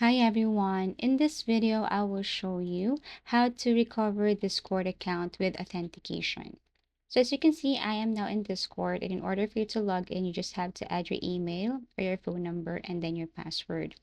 Hi everyone, in this video I will show you how to recover Discord account with authentication. So as you can see, I am now in Discord, and in order for you to log in, you just have to add your email or your phone number and then your password.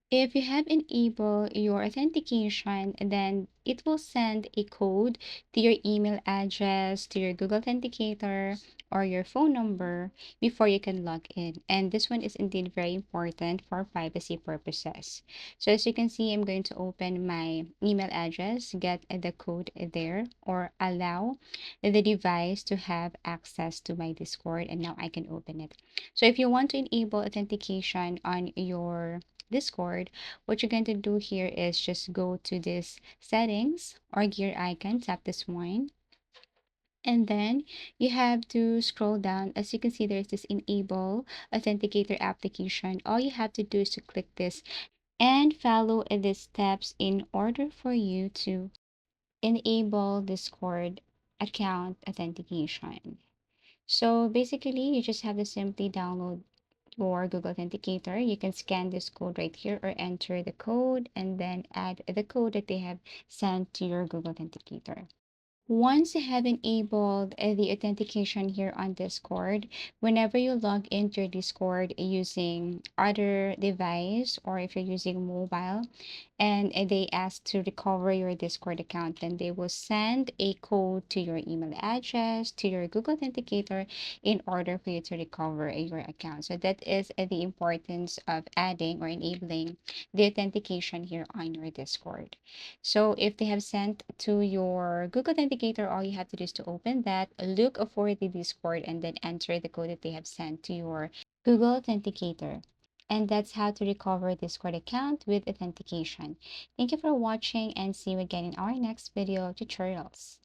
If you have enabled your authentication, then it will send a code to your email address, to your Google Authenticator, or your phone number before you can log in. And this one is indeed very important for privacy purposes. So as you can see, I'm going to open my email address, get the code there, or allow the device to have access to my Discord, and now I can open it. So if you want to enable authentication on your Discord, what you're going to do here is just go to this settings or gear icon, tap this one, and then you have to scroll down. As you can see, there's this enable authenticator application. All you have to do is to click this and follow these steps in order for you to enable Discord account authentication. So basically, you just have to simply download your Google Authenticator. You can scan this code right here or enter the code and then add the code that they have sent to your Google Authenticator. Once you have enabled the authentication here on Discord, whenever you log into your Discord using other device or if you're using mobile and they ask to recover your Discord account, then they will send a code to your email address, to your Google Authenticator in order for you to recover your account. So that is the importance of adding or enabling the authentication here on your Discord. So if they have sent to your Google Authenticator, all you have to do is to open that, look for the Discord, and then enter the code that they have sent to your Google Authenticator. And that's how to recover Discord account with authentication. Thank you for watching and see you again in our next video tutorials.